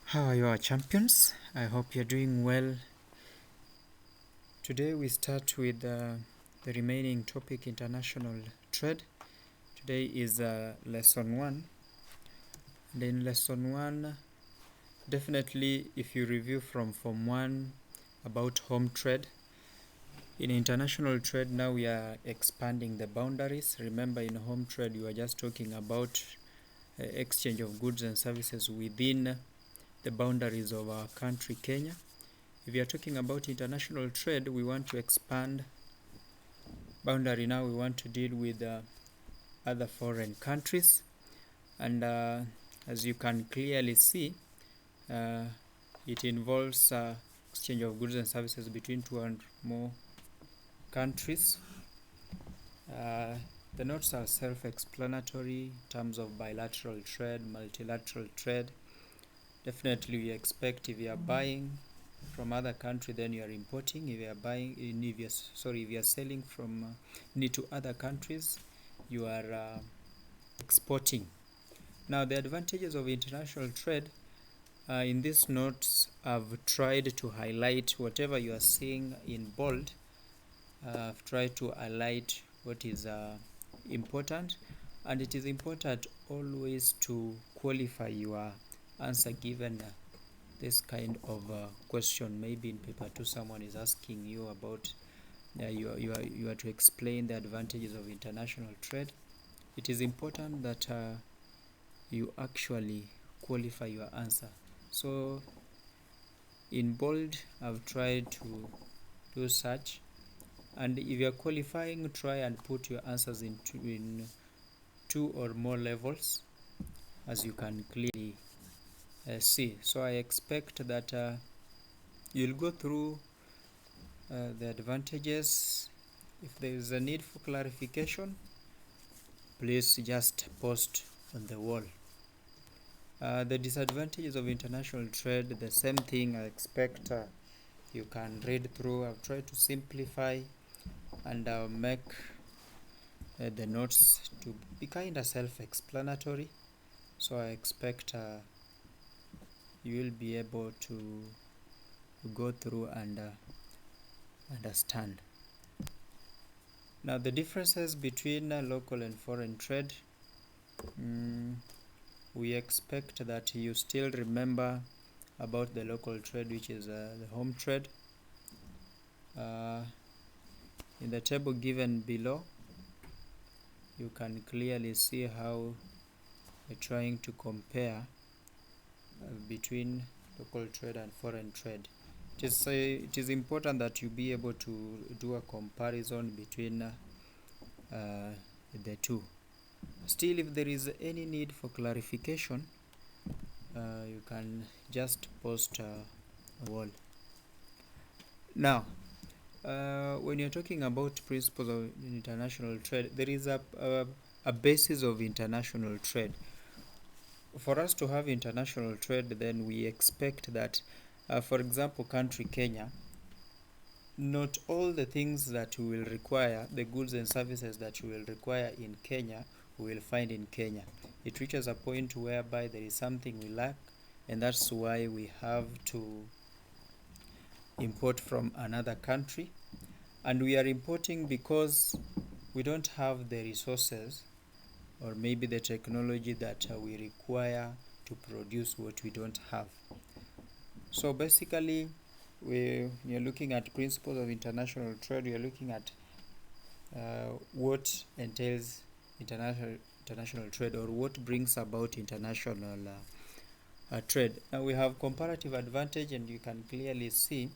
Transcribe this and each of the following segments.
How are you, our champions? I hope you're doing well. Today we start with the remaining topic, international trade. Today is lesson 1. And in lesson 1, definitely if you review from Form 1 about home trade, in international trade now we are expanding the boundaries. Remember, in home trade you are just talking about exchange of goods and services within the boundaries of our country, Kenya. If you are talking about international trade, we want to expand boundary. Now we want to deal with other foreign countries, and as you can clearly see, it involves exchange of goods and services between two and more countries. The notes are self-explanatory in terms of bilateral trade, multilateral trade. Definitely we expect if you are buying from other country, then you are importing. If you are buying, if you are selling from to other countries, you are exporting. Now the advantages of international trade, in these notes I've tried to highlight whatever you are seeing in bold. I've tried to highlight what is important, and it is important always to qualify your answer given this kind of question. Maybe in paper 2 someone is asking you about you are to explain the advantages of international trade. It is important that you actually qualify your answer. So in bold I've tried to do such, and if you are qualifying, try and put your answers in two or more levels, as you can clearly see. So I expect that you'll go through the advantages. If there is a need for clarification, please just post on the wall. The disadvantages of international trade, the same thing. I expect you can read through. I've tried to simplify and make the notes to be kind of self-explanatory, so I expect you will be able to go through and understand. Now the differences between local and foreign trade, we expect that you still remember about the local trade, which is the home trade. In the table given below, you can clearly see how we're trying to compare between local trade and foreign trade. It is important that you be able to do a comparison between the two. Still, if there is any need for clarification, you can just post a wall. Now, when you're talking about principles of international trade, there is a basis of international trade. For us to have international trade, then we expect that, for example, country Kenya, not all the things that we will require, the goods and services that we will require in Kenya, we will find in Kenya. It reaches a point whereby there is something we lack, and that's why we have to import from another country. And we are importing because we don't have the resources or maybe the technology that we require to produce what we don't have. So basically, we are looking at principles of international trade. We are looking at what entails international trade, or what brings about international trade. Now we have comparative advantage, and you can clearly see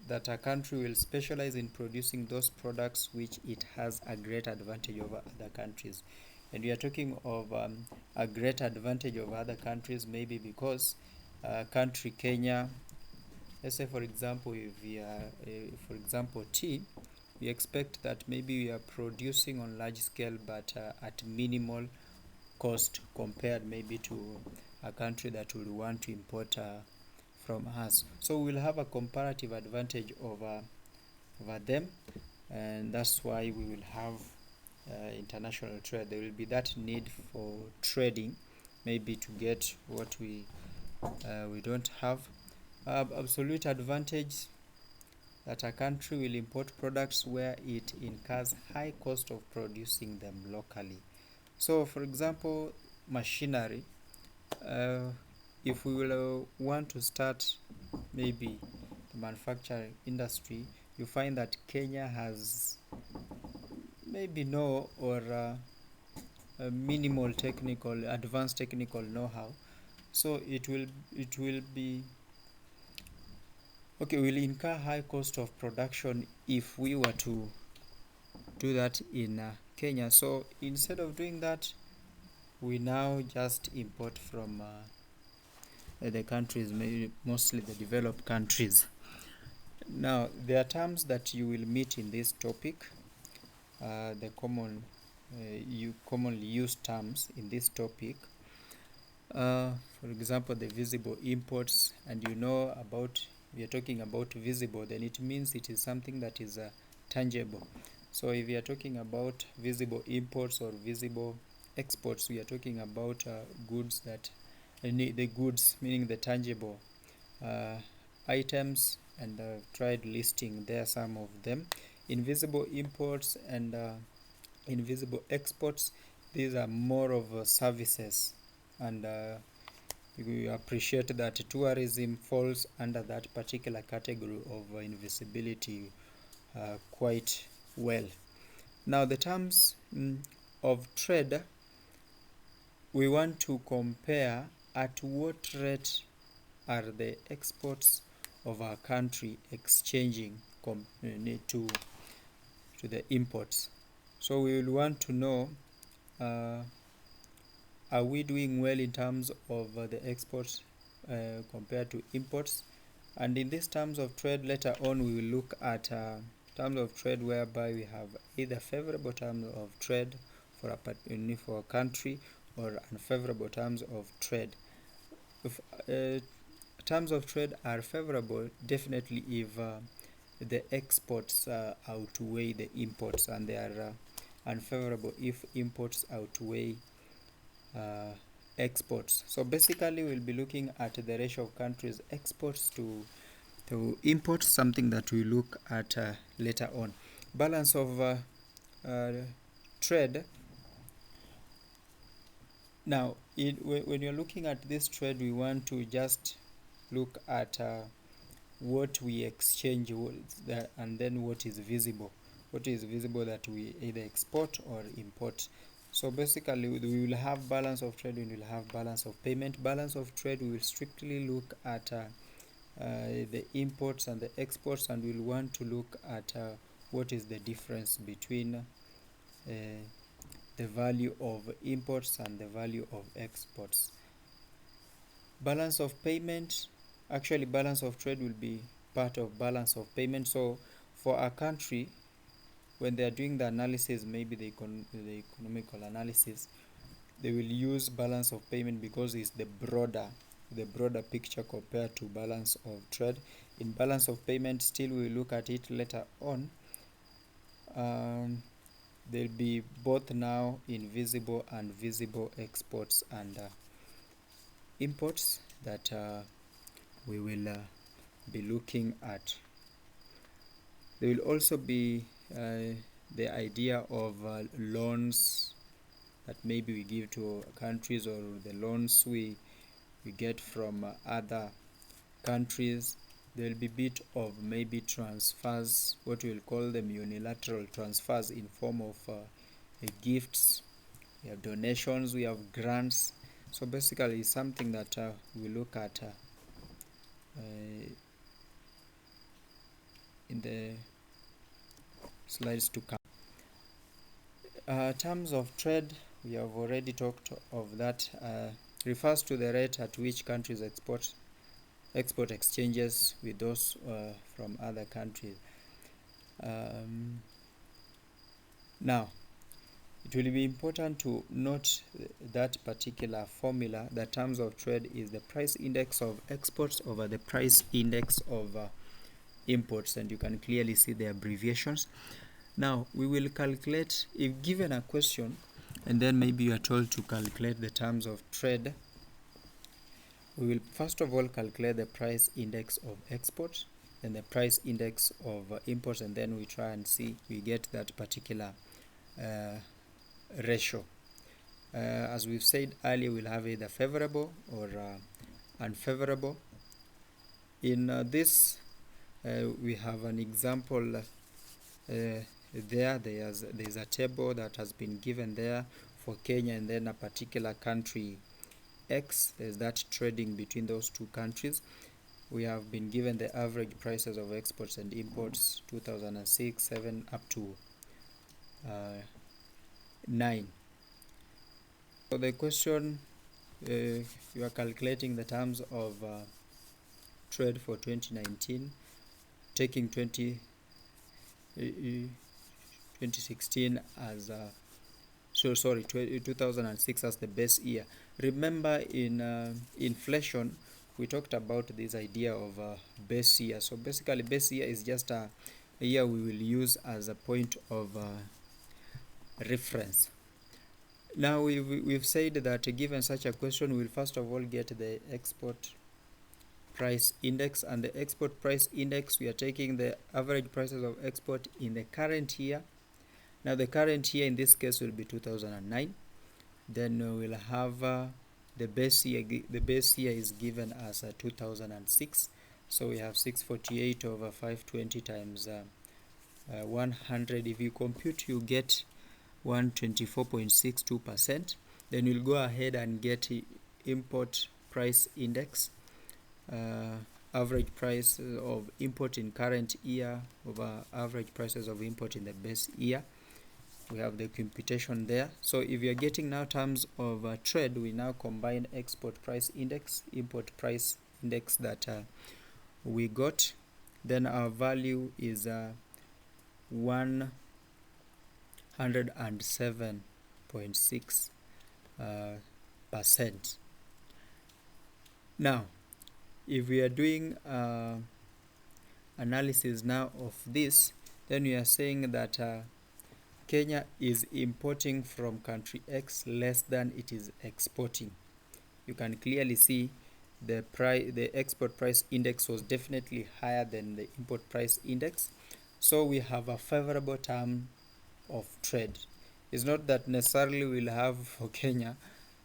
that a country will specialize in producing those products which it has a great advantage over other countries. And we are talking of a great advantage over other countries, maybe because country Kenya, let's say for example, if we are for example tea, we expect that maybe we are producing on large scale, but at minimal cost compared maybe to a country that will want to import from us. So we'll have a comparative advantage over them, and that's why we will have international trade. There will be that need for trading, maybe to get what we we don't have. Absolute advantage, that a country will import products where it incurs high cost of producing them locally. So for example, machinery, if we will want to start maybe the manufacturing industry, you find that Kenya has maybe no or minimal technical, advanced technical know-how. So it will be okay, we'll incur high cost of production if we were to do that in Kenya. So instead of doing that, we now just import from the countries, maybe mostly the developed countries. Now, there are terms that you will meet in this topic. The commonly used terms in this topic. For example, the visible imports, and you know about, we are talking about visible, then it means it is something that is tangible. So if we are talking about visible imports or visible exports, we are talking about goods that, the goods meaning the tangible items, and tried listing there some of them. Invisible imports and invisible exports, these are more of services, and we appreciate that tourism falls under that particular category of invisibility quite well. Now the terms of trade, we want to compare at what rate are the exports of our country exchanging to the imports. So we will want to know, are we doing well in terms of the exports compared to imports? And in these terms of trade, later on we will look at terms of trade whereby we have either favorable terms of trade for a country, or unfavorable terms of trade. If terms of trade are favorable, definitely if the exports outweigh the imports, and they are unfavorable if imports outweigh exports. So basically we'll be looking at the ratio of countries' exports to imports, something that we look at later on. Balance of trade. Now when you're looking at this trade, we want to just look at what we exchange, and then what is visible that we either export or import. So basically we will have balance of trade, we will have balance of payment. Balance of trade, we will strictly look at the imports and the exports, and we'll want to look at what is the difference between the value of imports and the value of exports. Balance of payment, actually balance of trade will be part of balance of payment. So for a country, when they are doing the analysis, maybe the economical analysis, they will use balance of payment because it's the broader picture compared to balance of trade. In balance of payment, still we will look at it later on. There'll be both now invisible and visible exports and imports that we will be looking at. There will also be the idea of loans that maybe we give to countries, or the loans we get from other countries. There will be a bit of maybe transfers, what we'll call them unilateral transfers, in form of gifts. We have donations, we have grants. So basically it's something that we look at in the slides to come. Terms of trade, we have already talked of that. Refers to the rate at which countries export exchanges with those from other countries. Now, it will be important to note that particular formula. The terms of trade is the price index of exports over the price index of imports, and you can clearly see the abbreviations. Now we will calculate, if given a question and then maybe you are told to calculate the terms of trade, we will first of all calculate the price index of export and the price index of imports, and then we try and see we get that particular ratio. As we've said earlier, we'll have either favorable or unfavorable. In this, we have an example there's a table that has been given there for Kenya, and then a particular country X, there's that trading between those two countries. We have been given the average prices of exports and imports 2006, 7 up to 9. So the question, you are calculating the terms of trade for 2019, taking 2016 as 2006 as the base year. Remember, in inflation, we talked about this idea of base year. So basically, base year is just a year we will use as a point of reference. Now we've said that given such a question, we'll first of all get the export price index, and the export price index, we are taking the average prices of export in the current year. Now the current year in this case will be 2009. Then we'll have the base year. The base year is given as 2006. So we have 648 over 520 times 100. If you compute, you get 124.62%. Then we'll go ahead and get import price index, average price of import in current year over average prices of import in the base year. We have the computation there. So if you're getting now terms of trade, we now combine export price index, import price index that we got. Then our value is 107.6%. Now, if we are doing analysis now of this, then we are saying that Kenya is importing from country X less than it is exporting. You can clearly see the export price index was definitely higher than the import price index. So we have a favorable term of trade. It's not that necessarily we'll have for Kenya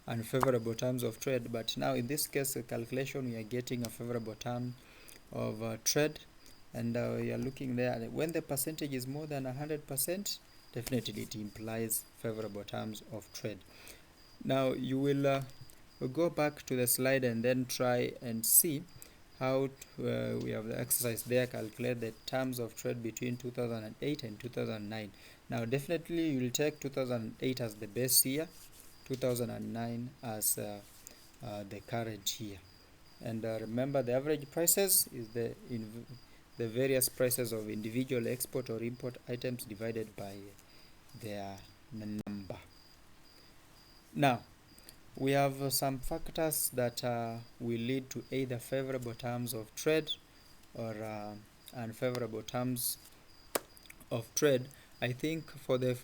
unfavorable terms of trade, but now in this case, the calculation, we are getting a favorable term of trade, and we are looking there. When the percentage is more than 100%, definitely it implies favorable terms of trade. Now you will go back to the slide and then try and see how we have the exercise there, calculate the terms of trade between 2008 and 2009. Now definitely you will take 2008 as the base year, 2009 as the current year. And remember, the average prices is the various prices of individual export or import items divided by their number. Now, we have some factors that will lead to either favorable terms of trade or unfavorable terms of trade. I think for the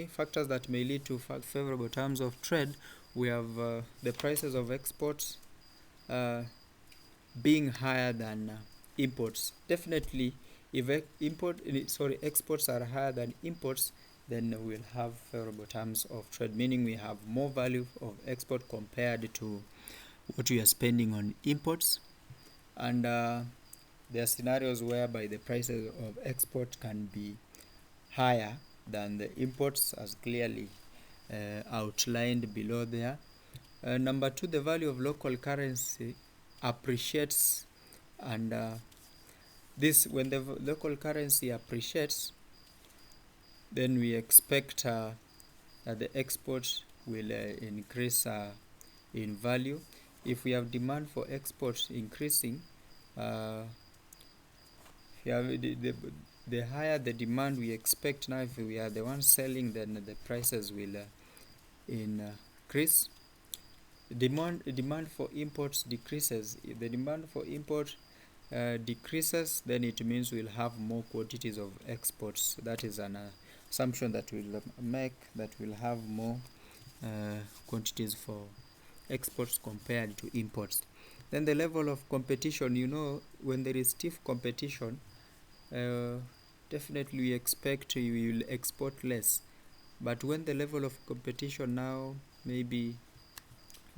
factors that may lead to favorable terms of trade, we have the prices of exports being higher than imports. Definitely, if exports are higher than imports, then we'll have favorable terms of trade, meaning we have more value of export compared to what we are spending on imports. And there are scenarios whereby the prices of export can be higher than the imports, as clearly outlined below there. Number 2, the value of local currency appreciates, and this, when the local currency appreciates, then we expect that the export will increase in value. If we have demand for exports increasing, the higher the demand we expect. Now if we are the ones selling, then the prices will increase. Demand for imports decreases. If the demand for import decreases, then it means we'll have more quantities of exports. That is an assumption that we'll make, that we'll have more quantities for exports compared to imports. Then the level of competition, when there is stiff competition, definitely we expect you will export less. But when the level of competition now maybe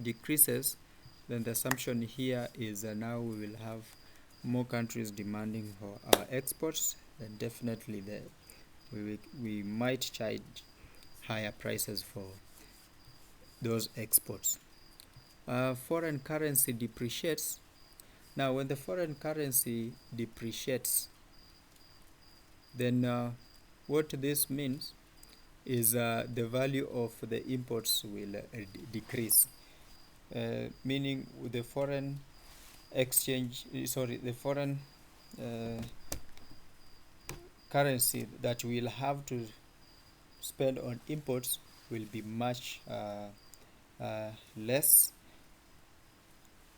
decreases, then the assumption here is now we will have more countries demanding for our exports, then definitely we might charge higher prices for those exports. Foreign currency depreciates. Now, when the foreign currency depreciates, then what this means is the value of the imports will decrease, meaning the foreign the foreign currency that we'll have to spend on imports will be much less.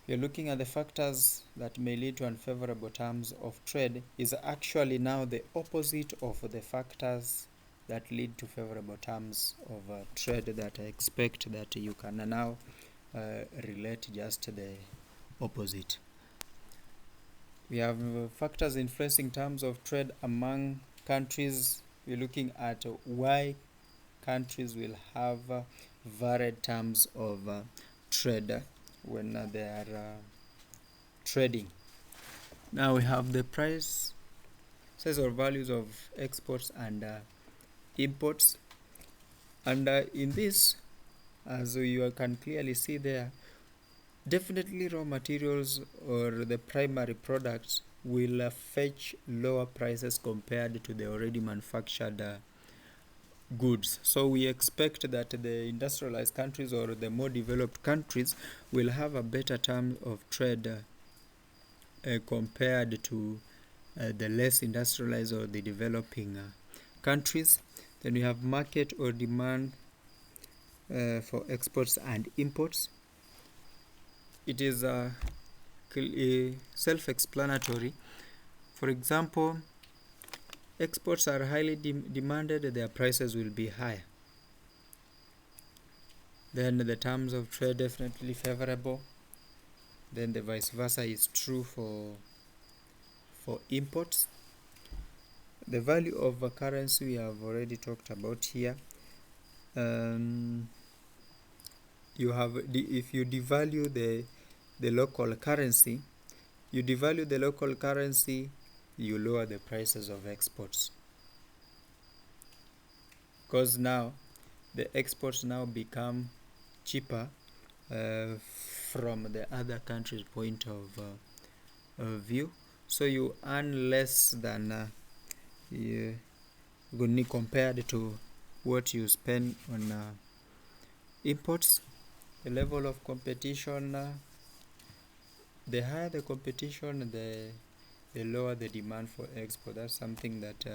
You're looking at the factors that may lead to unfavorable terms of trade is actually now the opposite of the factors that lead to favorable terms of trade that I expect that you can now relate just the opposite. We have factors influencing terms of trade among countries. We're looking at why countries will have varied terms of trade when they are trading. Now we have the prices or values of exports and imports, and in this, as you can clearly see there, definitely raw materials or the primary products will fetch lower prices compared to the already manufactured goods. So we expect that the industrialized countries or the more developed countries will have a better term of trade compared to the less industrialized or the developing countries. Then we have market or demand for exports and imports. It is self-explanatory. For example, exports are highly demanded, their prices will be higher. Then the terms of trade definitely favorable. Then the vice versa is true for imports. The value of a currency we have already talked about here. You have if you devalue the local currency, you lower the prices of exports, because now the exports now become cheaper from the other country's point of view. So you earn less than compared to what you spend on imports. The level of competition, the higher the competition, the lower the demand for export. That's something that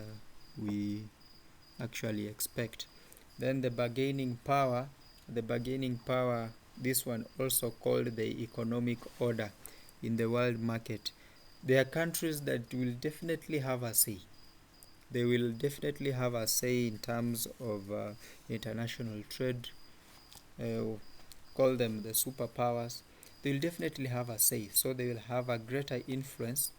we actually expect. Then the bargaining power, this one also called the economic order in the world market. There are countries that will definitely have a say. They will definitely have a say in terms of international trade. Call them the superpowers. They will definitely have a say. So they will have a greater influence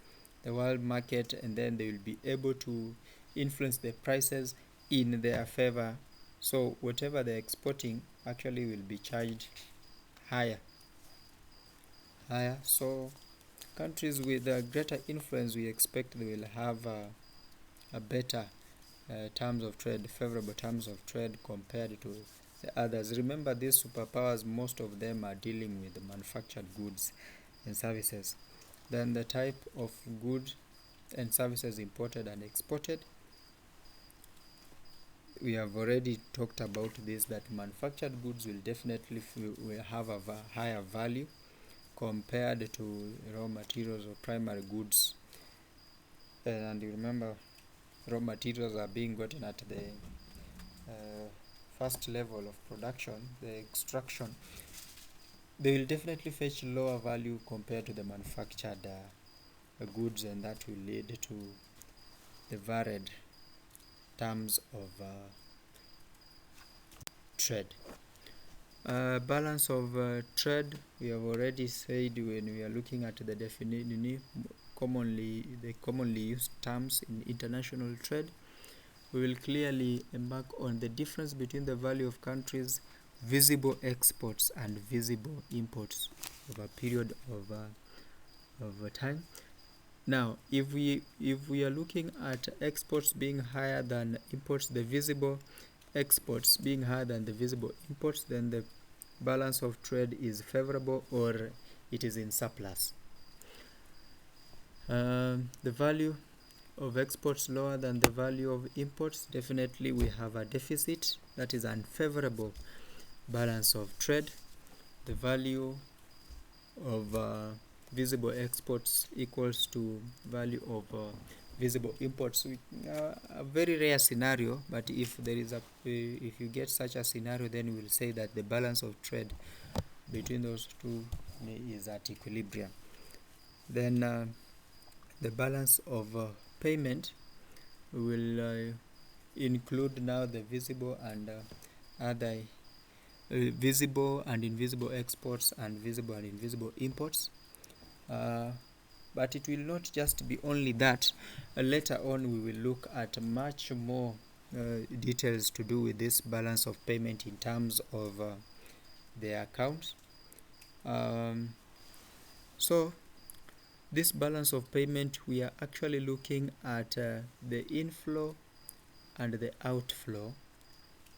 the world market, and then they will be able to influence the prices in their favor. So whatever they're exporting actually will be charged higher. So countries with a greater influence, we expect they will have a better terms of trade, favorable terms of trade compared to the others. Remember, these superpowers, most of them are dealing with the manufactured goods and services. Then the type of goods and services imported and exported. We have already talked about this, that manufactured goods will definitely will have a higher value compared to raw materials or primary goods. And you remember, raw materials are being gotten at the first level of production, the extraction. They will definitely fetch lower value compared to the manufactured goods, and that will lead to the varied terms of trade. Balance of trade, we have already said when we are looking at the definition, the commonly used terms in international trade. We will clearly embark on the difference between the value of countries' visible exports and visible imports over a period of time. Now, if we are looking at exports being higher than imports, the visible exports being higher than the visible imports, then the balance of trade is favorable or it is in surplus. The value of exports lower than the value of imports, definitely we have a deficit, that is unfavorable balance of trade. The value of visible exports equals to value of visible imports. A very rare scenario, but if there is if you get such a scenario, then we will say that the balance of trade between those two is at equilibrium. Then the balance of payment will include now the visible and other visible and invisible exports and visible and invisible imports. But it will not just be only that. Later on we will look at much more details to do with this balance of payment in terms of the account. So this balance of payment, we are actually looking at the inflow and the outflow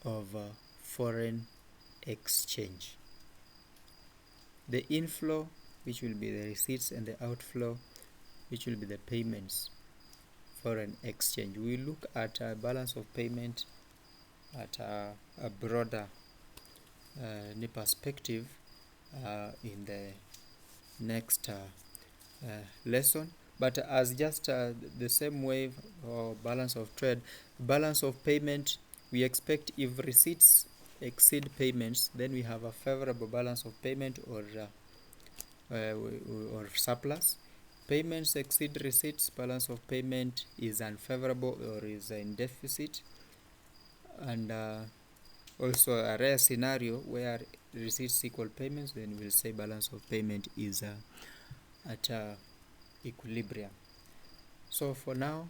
of foreign exchange. The inflow, which will be the receipts, and the outflow, which will be the payments, foreign exchange. We look at a balance of payment at a broader perspective in the next lesson. But as just the same way for balance of trade, balance of payment, we expect if receipts exceed payments, then we have a favorable balance of payment or surplus. Payments exceed receipts, balance of payment is unfavorable or is in deficit. And also a rare scenario where receipts equal payments, then we'll say balance of payment is at equilibrium. So for now,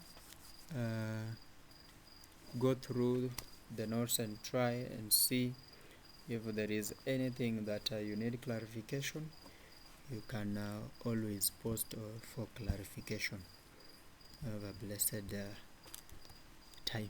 go through the notes and try and see if there is anything that you need clarification. You can always post for clarification. Have a blessed time.